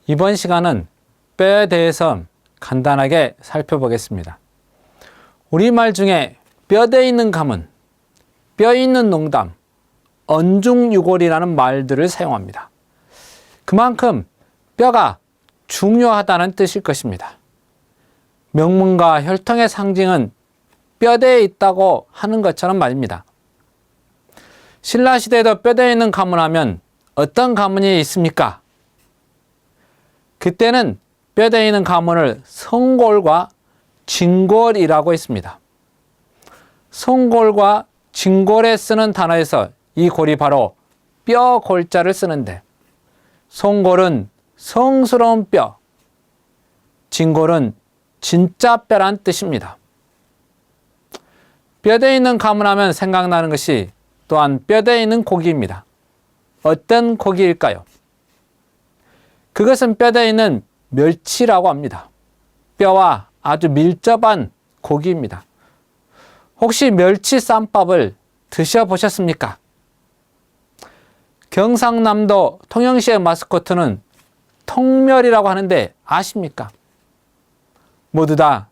이번 시간은 뼈에 대해서 간단하게 살펴보겠습니다. 우리말 중에 뼈대 있는 가문, 뼈 있는 농담, 언중유골이라는 말들을 사용합니다. 그만큼 뼈가 중요하다는 뜻일 것입니다. 명문과 혈통의 상징은 뼈대에 있다고 하는 것처럼 말입니다. 신라시대에도 뼈대에 있는 가문하면 어떤 가문이 있습니까? 그때는 뼈대에 있는 가문을 성골과 진골이라고 했습니다. 성골과 진골에 쓰는 단어에서 이 골이 바로 뼈 골자를 쓰는데, 성골은 성스러운 뼈, 진골은 진짜 뼈란 뜻입니다. 뼈대에 있는 가문하면 생각나는 것이 또한 뼈대에 있는 고기입니다. 어떤 고기일까요? 그것은 뼈대에 있는 멸치라고 합니다. 뼈와 아주 밀접한 고기입니다. 혹시 멸치 쌈밥을 드셔보셨습니까? 경상남도 통영시의 마스코트는 통멸이라고 하는데 아십니까? 모두 다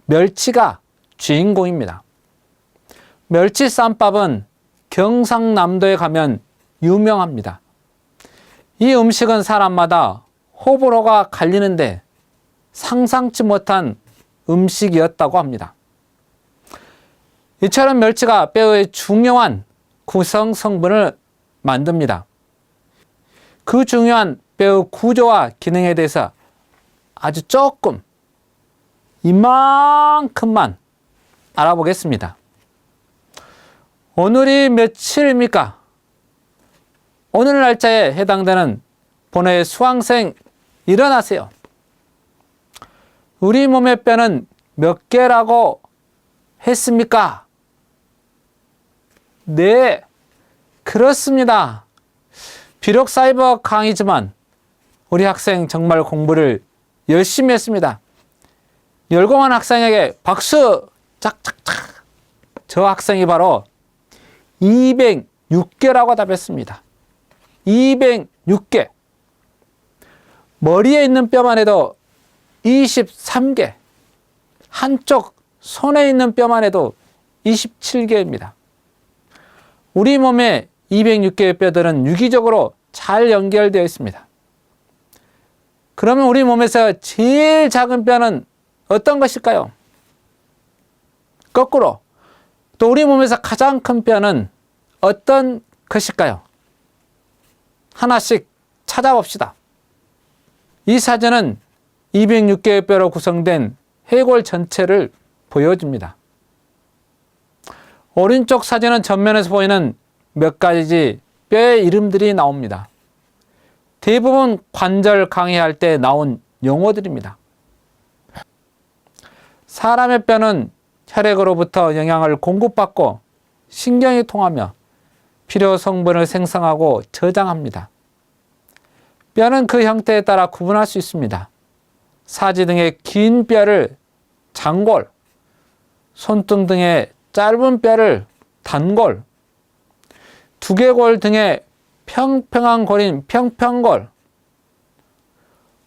멸치가 주인공입니다. 멸치 쌈밥은 경상남도에 가면 유명합니다. 이 음식은 사람마다 호불호가 갈리는데 상상치 못한 음식이었다고 합니다. 이처럼 멸치가 뼈의 중요한 구성 성분을 만듭니다. 그 중요한 뼈의 구조와 기능에 대해서 아주 조금, 이만큼만 알아보겠습니다. 오늘이 며칠입니까? 오늘 날짜에 해당되는 본회 수강생 일어나세요. 우리 몸의 뼈는 몇 개라고 했습니까? 네, 그렇습니다. 비록 사이버 강의지만 우리 학생 정말 공부를 열심히 했습니다. 열공한 학생에게 박수! 짝짝짝! 저 학생이 바로 206개라고 답했습니다. 206개. 머리에 있는 뼈만 해도 23개. 한쪽 손에 있는 뼈만 해도 27개입니다. 우리 몸의 206개의 뼈들은 유기적으로 잘 연결되어 있습니다. 그러면 우리 몸에서 제일 작은 뼈는 어떤 것일까요? 거꾸로, 또 우리 몸에서 가장 큰 뼈는 어떤 것일까요? 하나씩 찾아봅시다. 이 사진은 206개의 뼈로 구성된 해골 전체를 보여줍니다. 오른쪽 사진은 전면에서 보이는 몇 가지 뼈의 이름들이 나옵니다. 대부분 관절 강의할 때 나온 용어들입니다. 사람의 뼈는 혈액으로부터 영양을 공급받고 신경이 통하며 필요 성분을 생성하고 저장합니다. 뼈는 그 형태에 따라 구분할 수 있습니다. 사지 등의 긴 뼈를 장골, 손등 등의 짧은 뼈를 단골, 두개골 등의 평평한 골인 평평골,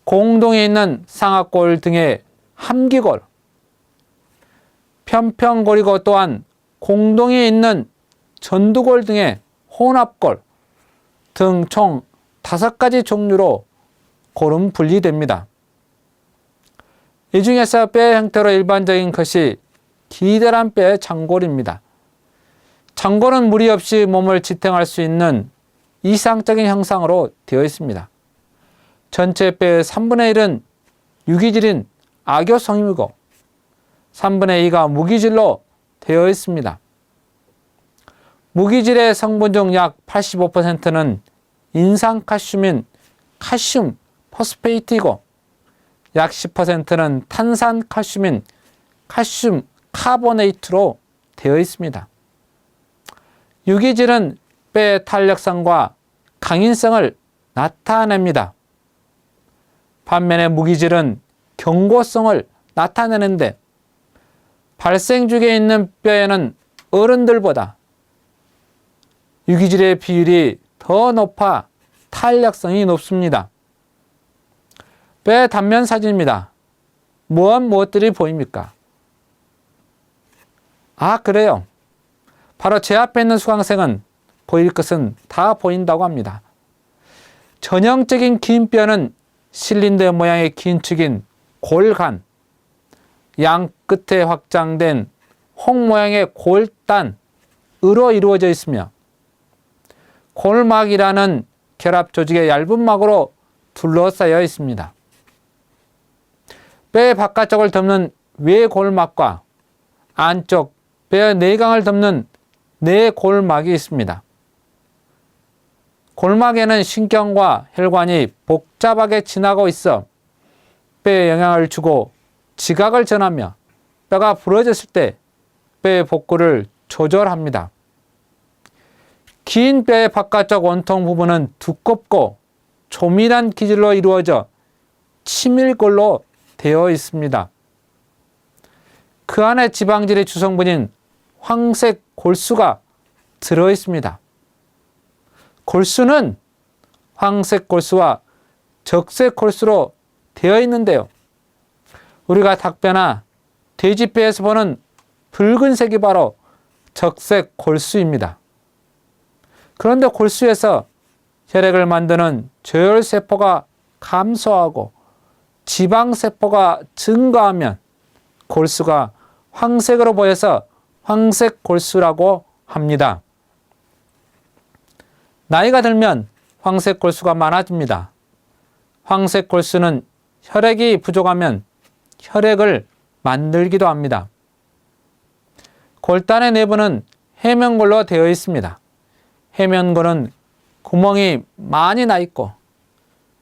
공동에 있는 상악골 등의 함기골, 편평골이고 또한 공동에 있는 전두골 등의 혼합골 등 총 5가지 종류로 골은 분리됩니다. 이 중에서 뼈의 형태로 일반적인 것이 기대란 뼈의 장골입니다. 장골은 무리 없이 몸을 지탱할 수 있는 이상적인 형상으로 되어 있습니다. 전체 뼈의 3분의 1은 유기질인 악효성이고 3분의 2가 무기질로 되어 있습니다. 무기질의 성분 중 약 85%는 인산칼슘인 칼슘 포스페이트이고 약 10%는 탄산칼슘인 칼슘 카보네이트로 되어 있습니다. 유기질은 뼈의 탄력성과 강인성을 나타냅니다. 반면에 무기질은 견고성을 나타내는데 발생죽에 있는 뼈에는 어른들보다 유기질의 비율이 더 높아 탄력성이 높습니다. 뼈의 단면 사진입니다. 무엇들이 보입니까? 아, 그래요. 바로 제 앞에 있는 수강생은 보일 것은 다 보인다고 합니다. 전형적인 긴 뼈는 실린더 모양의 긴축인 골간, 양 끝에 확장된 홍 모양의 골단으로 이루어져 있으며 골막이라는 결합 조직의 얇은 막으로 둘러싸여 있습니다. 뼈의 바깥쪽을 덮는 외골막과 안쪽 뼈의 내강을 덮는 내골막이 있습니다. 골막에는 신경과 혈관이 복잡하게 지나고 있어 뼈에 영향을 주고 지각을 전하며 뼈가 부러졌을 때 뼈의 복구를 조절합니다. 긴 뼈의 바깥쪽 원통 부분은 두껍고 조밀한 기질로 이루어져 치밀골로 되어 있습니다. 그 안에 지방질의 주성분인 황색 골수가 들어 있습니다. 골수는 황색 골수와 적색 골수로 되어 있는데요. 우리가 닭뼈나 돼지뼈에서 보는 붉은색이 바로 적색 골수입니다. 그런데 골수에서 혈액을 만드는 저혈세포가 감소하고 지방세포가 증가하면 골수가 황색으로 보여서 황색 골수라고 합니다. 나이가 들면 황색 골수가 많아집니다. 황색 골수는 혈액이 부족하면 혈액을 만들기도 합니다. 골단의 내부는 해면골로 되어 있습니다. 해면골은 구멍이 많이 나 있고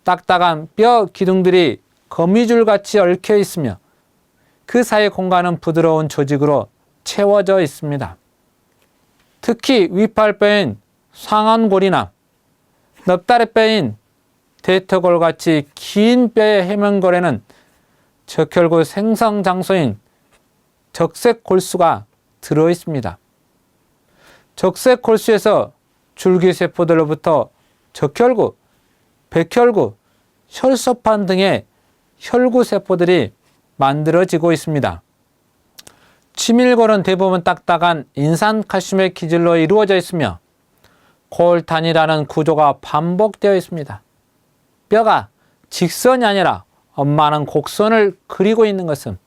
딱딱한 뼈 기둥들이 거미줄같이 얽혀 있으며 그 사이 공간은 부드러운 조직으로 채워져 있습니다. 특히 위팔뼈인 상완골이나 넙다리뼈인 대퇴골같이 긴 뼈의 해면골에는 적혈구 생성 장소인 적색 골수가 들어 있습니다. 적색 골수에서 줄기세포들로부터 적혈구, 백혈구, 혈소판 등의 혈구세포들이 만들어지고 있습니다. 치밀골은 대부분 딱딱한 인산칼슘의 기질로 이루어져 있으며 골단이라는 구조가 반복되어 있습니다. 뼈가 직선이 아니라 엄마는 곡선을 그리고 있는 것은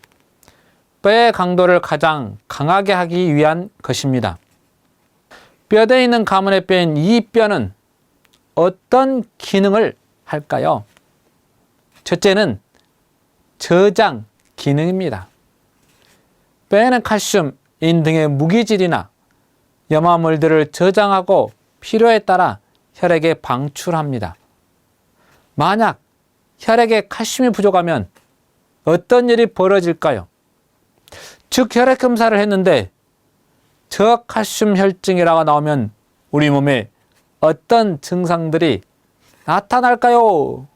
뼈의 강도를 가장 강하게 하기 위한 것입니다. 뼈대에 있는 가문의 뼈인 이 뼈는 어떤 기능을 할까요? 첫째는 저장 기능입니다. 뼈에는 칼슘, 인 등의 무기질이나 염화물들을 저장하고 필요에 따라 혈액에 방출합니다. 만약 혈액에 칼슘이 부족하면 어떤 일이 벌어질까요? 즉 혈액 검사를 했는데 저칼슘 혈증이라고 나오면 우리 몸에 어떤 증상들이 나타날까요?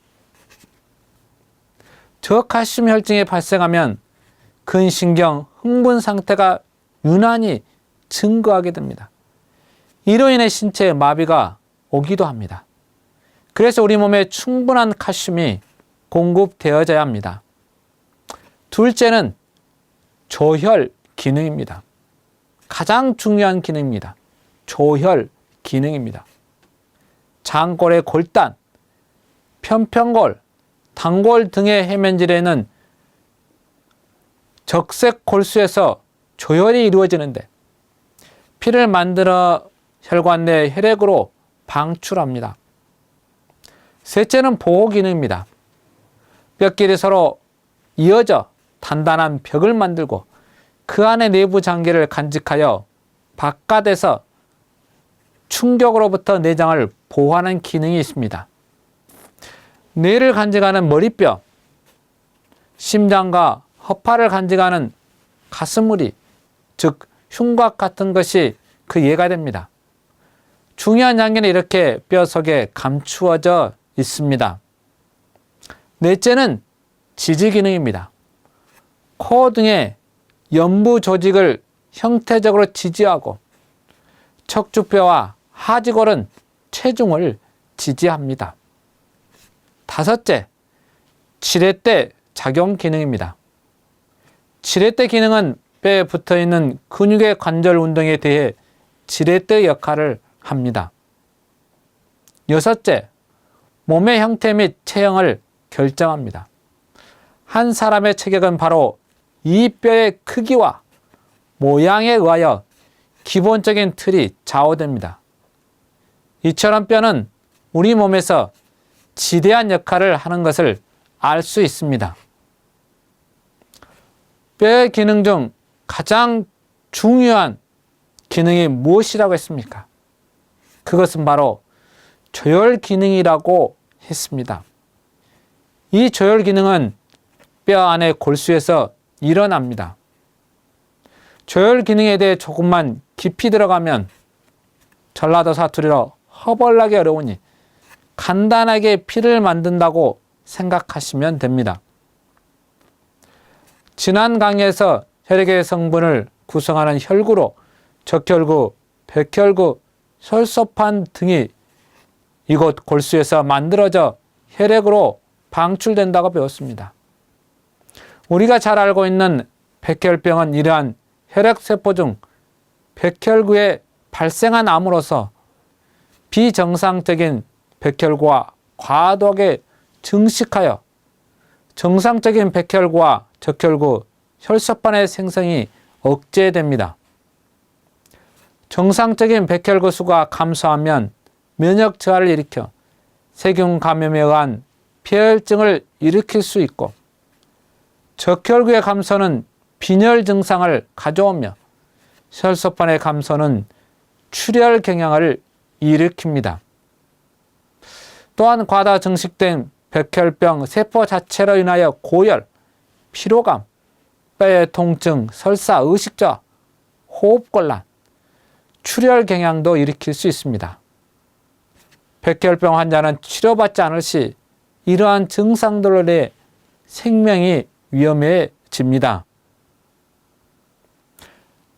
저칼슘 혈증이 발생하면 근신경 흥분 상태가 유난히 증가하게 됩니다. 이로 인해 신체에 마비가 오기도 합니다. 그래서 우리 몸에 충분한 칼슘이 공급되어져야 합니다. 둘째는 조혈 기능입니다. 가장 중요한 기능입니다. 조혈 기능입니다. 장골의 골단, 편평골, 단골 등의 해면질에는 적색 골수에서 조혈이 이루어지는데 피를 만들어 혈관 내 혈액으로 방출합니다. 셋째는 보호 기능입니다. 뼈끼리 서로 이어져 단단한 벽을 만들고 그 안에 내부 장기를 간직하여 바깥에서 충격으로부터 내장을 보호하는 기능이 있습니다. 뇌를 간직하는 머리뼈, 심장과 허파를 간직하는 가슴우리, 즉 흉곽 같은 것이 그 예가 됩니다. 중요한 장기는 이렇게 뼈 속에 감추어져 있습니다. 넷째는 지지 기능입니다. 코 등의 연부 조직을 형태적으로 지지하고 척추뼈와 하지골은 체중을 지지합니다. 다섯째, 지렛대 작용 기능입니다. 지렛대 기능은 뼈에 붙어있는 근육의 관절 운동에 대해 지렛대 역할을 합니다. 여섯째, 몸의 형태 및 체형을 결정합니다. 한 사람의 체격은 바로 이 뼈의 크기와 모양에 의하여 기본적인 틀이 좌우됩니다. 이처럼 뼈는 우리 몸에서 지대한 역할을 하는 것을 알 수 있습니다. 뼈의 기능 중 가장 중요한 기능이 무엇이라고 했습니까? 그것은 바로 조혈 기능이라고 했습니다. 이 조혈 기능은 뼈 안의 골수에서 일어납니다. 조혈 기능에 대해 조금만 깊이 들어가면 전라도 사투리로 허벌나게 어려우니 간단하게 피를 만든다고 생각하시면 됩니다. 지난 강의에서 혈액의 성분을 구성하는 혈구로 적혈구, 백혈구, 혈소판 등이 이곳 골수에서 만들어져 혈액으로 방출된다고 배웠습니다. 우리가 잘 알고 있는 백혈병은 이러한 혈액세포 중 백혈구에 발생한 암으로서 비정상적인 백혈구와 과도하게 증식하여 정상적인 백혈구와 적혈구, 혈소판의 생성이 억제됩니다. 정상적인 백혈구 수가 감소하면 면역 저하를 일으켜 세균 감염에 의한 폐혈증을 일으킬 수 있고, 적혈구의 감소는 빈혈 증상을 가져오며 혈소판의 감소는 출혈 경향을 일으킵니다. 또한 과다 증식된 백혈병 세포 자체로 인하여 고열, 피로감, 뼈의 통증, 설사, 의식저하, 호흡곤란, 출혈 경향도 일으킬 수 있습니다. 백혈병 환자는 치료받지 않을 시 이러한 증상들로 인해 생명이 위험해집니다.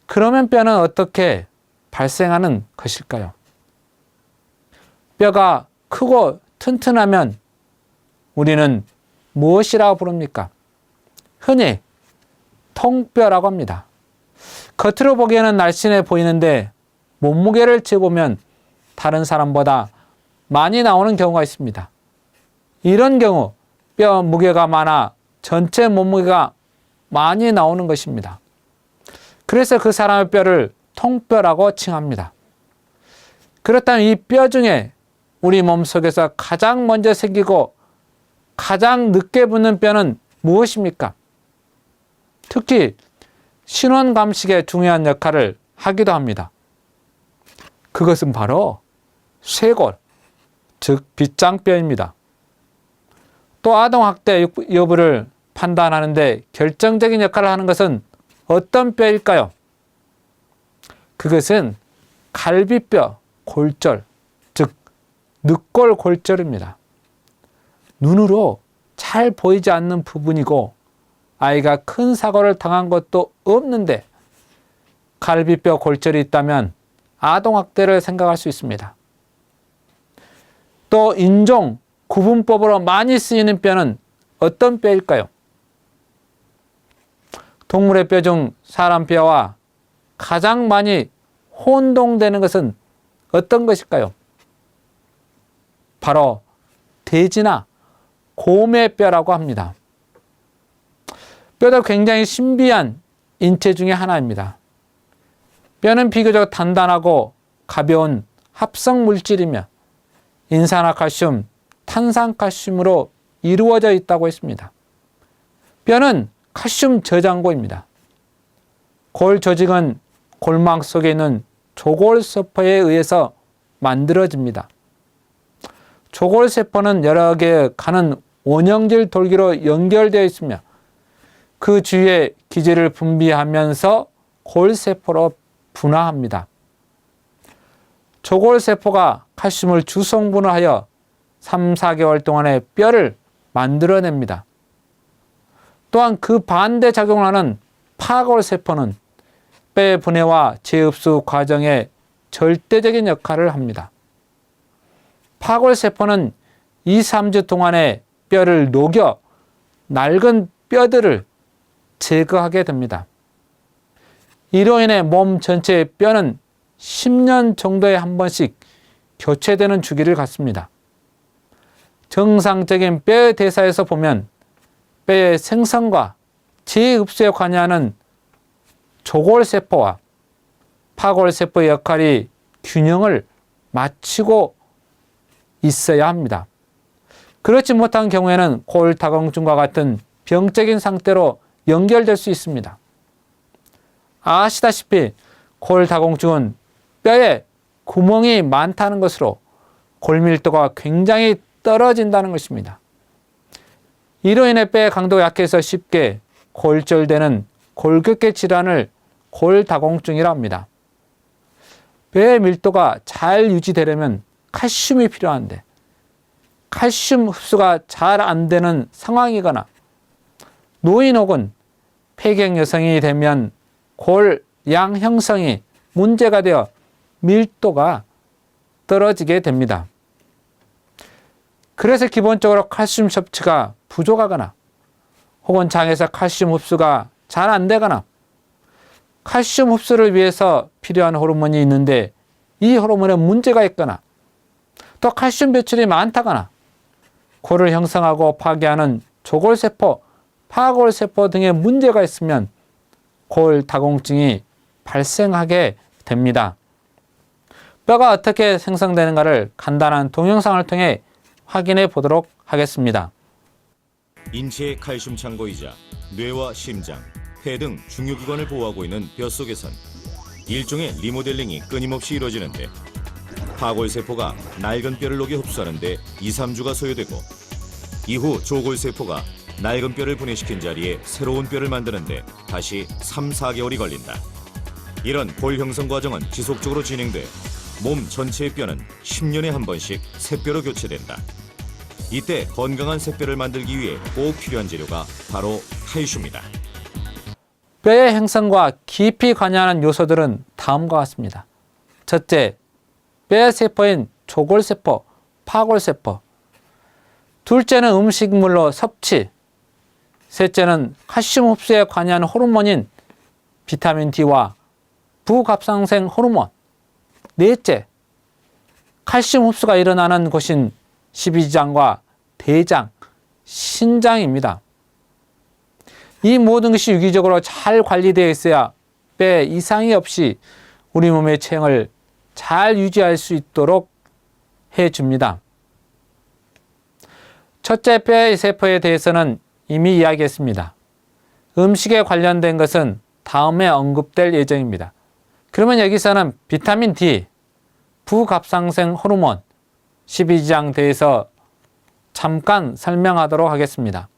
그러면 뼈는 어떻게 발생하는 것일까요? 뼈가 크고 튼튼하면 우리는 무엇이라고 부릅니까? 흔히 통뼈라고 합니다. 겉으로 보기에는 날씬해 보이는데 몸무게를 재보면 다른 사람보다 많이 나오는 경우가 있습니다. 이런 경우 뼈 무게가 많아 전체 몸무게가 많이 나오는 것입니다. 그래서 그 사람의 뼈를 통뼈라고 칭합니다. 그렇다면 이 뼈 중에 우리 몸속에서 가장 먼저 생기고 가장 늦게 붙는 뼈는 무엇입니까? 특히 신원 감식에 중요한 역할을 하기도 합니다. 그것은 바로 쇄골, 즉 빗장뼈입니다. 또 아동학대 여부를 판단하는데 결정적인 역할을 하는 것은 어떤 뼈일까요? 그것은 갈비뼈 골절, 즉 늑골 골절입니다. 눈으로 잘 보이지 않는 부분이고 아이가 큰 사고를 당한 것도 없는데 갈비뼈 골절이 있다면 아동학대를 생각할 수 있습니다. 또 인종, 구분법으로 많이 쓰이는 뼈는 어떤 뼈일까요? 동물의 뼈 중 사람 뼈와 가장 많이 혼동되는 것은 어떤 것일까요? 바로 돼지나 곰의 뼈라고 합니다. 뼈도 굉장히 신비한 인체 중에 하나입니다. 뼈는 비교적 단단하고 가벼운 합성 물질이며 인산화칼슘, 탄산칼슘으로 이루어져 있다고 했습니다. 뼈는 칼슘 저장고입니다. 골 조직은 골막 속에 있는 조골세포에 의해서 만들어집니다. 조골세포는 여러 개의 가는 원형질 돌기로 연결되어 있으며 그 주위에 기질을 분비하면서 골세포로 분화합니다. 조골세포가 칼슘을 주성분화하여 3, 4개월 동안의 뼈를 만들어냅니다. 또한 그 반대 작용을 하는 파골세포는 뼈의 분해와 재흡수 과정에 절대적인 역할을 합니다. 파골세포는 2, 3주 동안에 뼈를 녹여 낡은 뼈들을 제거하게 됩니다. 이로 인해 몸 전체의 뼈는 10년 정도에 한 번씩 교체되는 주기를 갖습니다. 정상적인 뼈의 대사에서 보면 뼈의 생성과 재흡수에 관여하는 조골세포와 파골세포의 역할이 균형을 맞추고 있어야 합니다. 그렇지 못한 경우에는 골다공증과 같은 병적인 상태로 연결될 수 있습니다. 아시다시피 골다공증은 뼈에 구멍이 많다는 것으로 골밀도가 굉장히 떨어진다는 것입니다. 이로 인해 뼈의 강도가 약해서 쉽게 골절되는 골격계 질환을 골다공증이라 합니다. 뼈의 밀도가 잘 유지되려면 칼슘이 필요한데 칼슘 흡수가 잘 안 되는 상황이거나 노인 혹은 폐경 여성이 되면 골양 형성이 문제가 되어 밀도가 떨어지게 됩니다. 그래서 기본적으로 칼슘 섭취가 부족하거나 혹은 장에서 칼슘 흡수가 잘 안 되거나 칼슘 흡수를 위해서 필요한 호르몬이 있는데 이 호르몬에 문제가 있거나 또 칼슘 배출이 많다거나 골을 형성하고 파괴하는 조골세포, 파골세포 등의 문제가 있으면 골다공증이 발생하게 됩니다. 뼈가 어떻게 생성되는가를 간단한 동영상을 통해 확인해 보도록 하겠습니다. 인체의 칼슘 창고이자 뇌와 심장, 폐 등 중요기관을 보호하고 있는 뼈 속에선 일종의 리모델링이 끊임없이 이루어지는데 파골세포가 낡은 뼈를 녹여 흡수하는데 2~3주가 소요되고 이후 조골세포가 낡은 뼈를 분해시킨 자리에 새로운 뼈를 만드는데 다시 3~4개월이 걸린다. 이런 골 형성 과정은 지속적으로 진행돼 몸 전체의 뼈는 10년에 한 번씩 새뼈로 교체된다. 이때 건강한 새뼈를 만들기 위해 꼭 필요한 재료가 바로 칼슘이다. 뼈의 형성과 깊이 관여하는 요소들은 다음과 같습니다. 첫째, 뼈의 세포인 조골세포, 파골세포. 둘째는 음식물로 섭취. 셋째는 칼슘 흡수에 관여하는 호르몬인 비타민 D와 부갑상생 호르몬. 넷째, 칼슘 흡수가 일어나는 곳인 십이지장과 대장, 신장입니다. 이 모든 것이 유기적으로 잘 관리되어 있어야 뼈에 이상이 없이 우리 몸의 체형을 잘 유지할 수 있도록 해줍니다. 첫째, 뼈의 세포에 대해서는 이미 이야기했습니다. 음식에 관련된 것은 다음에 언급될 예정입니다. 그러면 여기서는 비타민 D, 부갑상생 호르몬, 십이지장 대해서 잠깐 설명하도록 하겠습니다.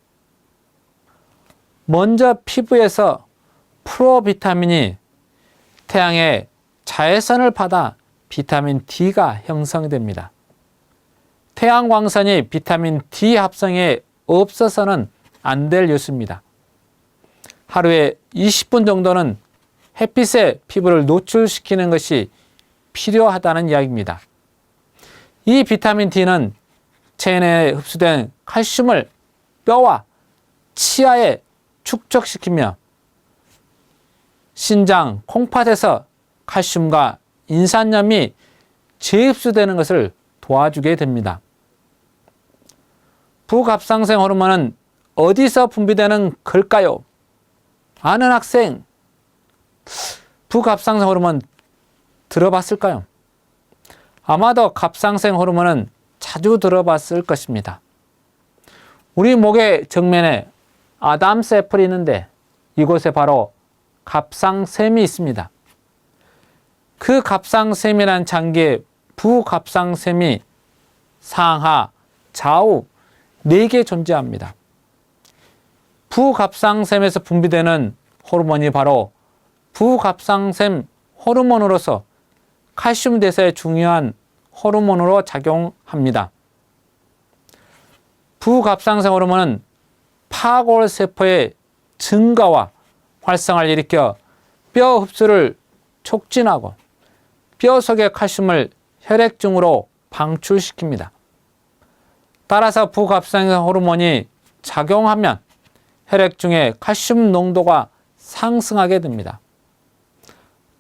먼저 피부에서 프로비타민이 태양의 자외선을 받아 비타민 D가 형성됩니다. 태양광선이 비타민 D 합성에 없어서는 안 될 요소입니다. 하루에 20분 정도는 햇빛에 피부를 노출시키는 것이 필요하다는 이야기입니다. 이 비타민 D는 체내에 흡수된 칼슘을 뼈와 치아에 축적시키며 신장, 콩팥에서 칼슘과 인산염이 재흡수되는 것을 도와주게 됩니다. 부갑상생 호르몬은 어디서 분비되는 걸까요? 아는 학생, 부갑상생 호르몬 들어봤을까요? 아마도 갑상생 호르몬은 자주 들어봤을 것입니다. 우리 목의 정면에 아담스애플이 있는데 이곳에 바로 갑상샘이 있습니다. 그 갑상샘이란 장기에 부갑상샘이 상하, 좌우 4개 존재합니다. 부갑상샘에서 분비되는 호르몬이 바로 부갑상샘 호르몬으로서 칼슘 대사에 중요한 호르몬으로 작용합니다. 부갑상생 호르몬은 파골세포의 증가와 활성화를 일으켜 뼈 흡수를 촉진하고 뼈 속의 칼슘을 혈액중으로 방출시킵니다. 따라서 부갑상생 호르몬이 작용하면 혈액 중에 칼슘 농도가 상승하게 됩니다.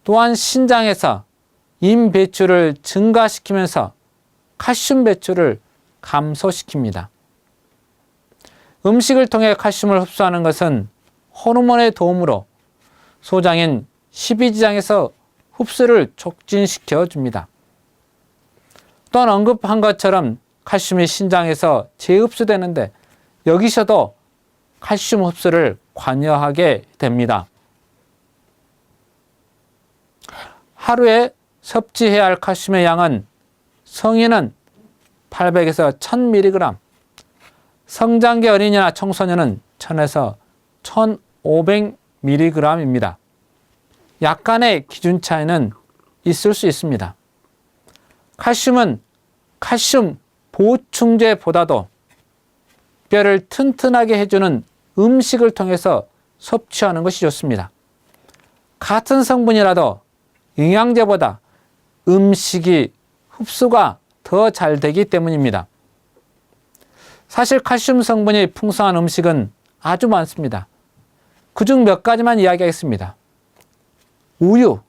또한 신장에서 인 배출을 증가시키면서 칼슘 배출을 감소시킵니다. 음식을 통해 칼슘을 흡수하는 것은 호르몬의 도움으로 소장인 십이지장에서 흡수를 촉진시켜 줍니다. 또한 언급한 것처럼 칼슘이 신장에서 재흡수되는데 여기서도 칼슘 흡수를 관여하게 됩니다. 하루에 섭취해야 할 칼슘의 양은 성인은 800에서 1000mg, 성장기 어린이나 청소년은 1000에서 1500mg입니다. 약간의 기준 차이는 있을 수 있습니다. 칼슘은 칼슘 보충제보다도 뼈를 튼튼하게 해주는 음식을 통해서 섭취하는 것이 좋습니다. 같은 성분이라도 영양제보다 음식이 흡수가 더 잘 되기 때문입니다. 사실 칼슘 성분이 풍성한 음식은 아주 많습니다. 그중 몇 가지만 이야기하겠습니다. 우유.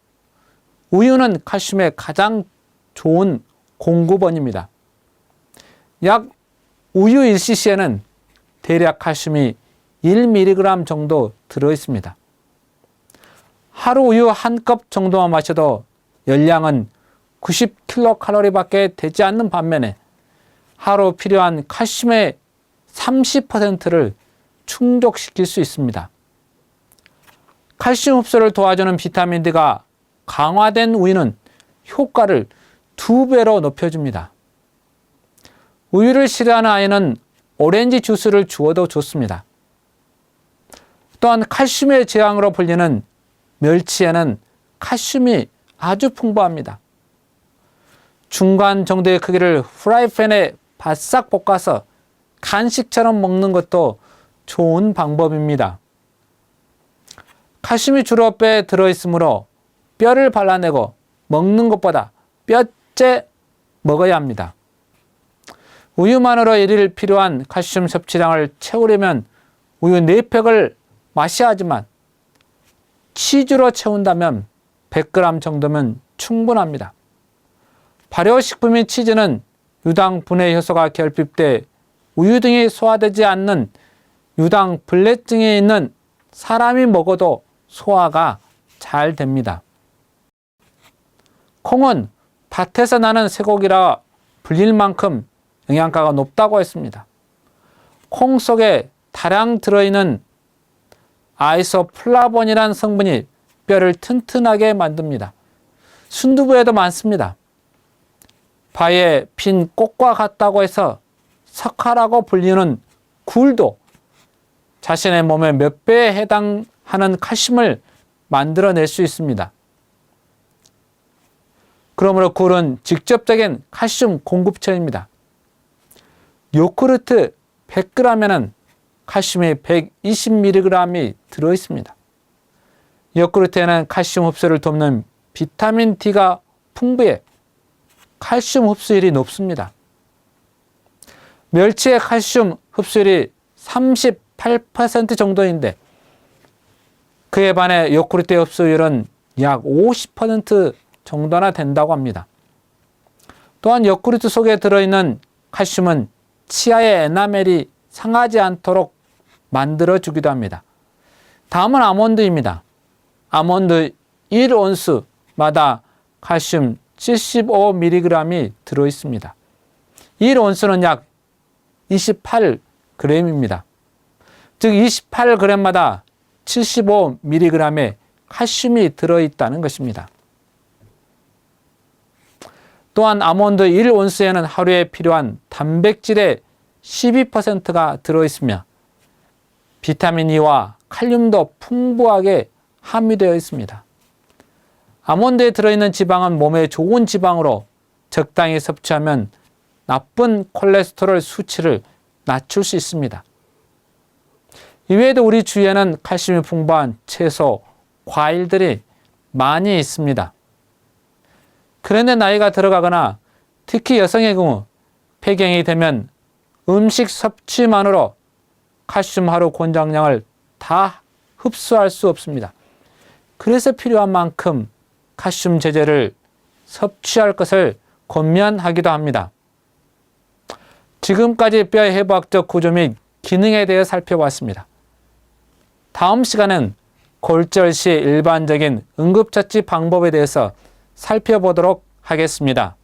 우유는 칼슘의 가장 좋은 공급원입니다. 약 우유 1cc에는 대략 칼슘이 1mg 정도 들어있습니다. 하루 우유 한 컵 정도만 마셔도 열량은 90kcal 밖에 되지 않는 반면에 하루 필요한 칼슘의 30%를 충족시킬 수 있습니다. 칼슘 흡수를 도와주는 비타민 D가 강화된 우유는 효과를 2배로 높여줍니다. 우유를 싫어하는 아이는 오렌지 주스를 주어도 좋습니다. 또한 칼슘의 제왕으로 불리는 멸치에는 칼슘이 아주 풍부합니다. 중간 정도의 크기를 프라이팬에 바싹 볶아서 간식처럼 먹는 것도 좋은 방법입니다. 칼슘이 주로 뼈에 들어있으므로 뼈를 발라내고 먹는 것보다 뼈째 먹어야 합니다. 우유만으로 일일 필요한 칼슘 섭취량을 채우려면 우유 4팩을 마셔야 하지만 치즈로 채운다면 100g 정도면 충분합니다. 발효식품인 치즈는 유당 분해 효소가 결핍돼 우유 등이 소화되지 않는 유당 불내증이 있는 사람이 먹어도 소화가 잘 됩니다. 콩은 밭에서 나는 쇠고기라 불릴 만큼 영양가가 높다고 했습니다. 콩 속에 다량 들어있는 아이소플라본이라는 성분이 뼈를 튼튼하게 만듭니다. 순두부에도 많습니다. 바위에 핀 꽃과 같다고 해서 석화라고 불리는 굴도 자신의 몸의 몇 배에 해당하는 칼슘을 만들어낼 수 있습니다. 그러므로 굴은 직접적인 칼슘 공급처입니다. 요구르트 100g에는 칼슘이 120mg이 들어있습니다. 요구르트에는 칼슘 흡수를 돕는 비타민 D가 풍부해 칼슘 흡수율이 높습니다. 멸치의 칼슘 흡수율이 38% 정도인데 그에 반해 요구르트의 흡수율은 약 50% 정도나 된다고 합니다. 또한 요구르트 속에 들어있는 칼슘은 치아의 에나멜이 상하지 않도록 만들어주기도 합니다. 다음은 아몬드입니다. 아몬드 1온스마다 칼슘 75mg이 들어있습니다. 1온스는 약 28g입니다. 즉 28g마다 75mg의 칼슘이 들어있다는 것입니다. 또한 아몬드 1온스에는 하루에 필요한 단백질의 12%가 들어있으며 비타민 E와 칼륨도 풍부하게 함유되어 있습니다. 아몬드에 들어있는 지방은 몸에 좋은 지방으로 적당히 섭취하면 나쁜 콜레스테롤 수치를 낮출 수 있습니다. 이외에도 우리 주위에는 칼슘이 풍부한 채소, 과일들이 많이 있습니다. 그런데 나이가 들어가거나 특히 여성의 경우 폐경이 되면 음식 섭취만으로 칼슘 하루 권장량을 다 흡수할 수 없습니다. 그래서 필요한 만큼 칼슘 제제를 섭취할 것을 권면하기도 합니다. 지금까지 뼈의 해부학적 구조 및 기능에 대해 살펴봤습니다. 다음 시간은 골절 시 일반적인 응급처치 방법에 대해서 살펴보도록 하겠습니다.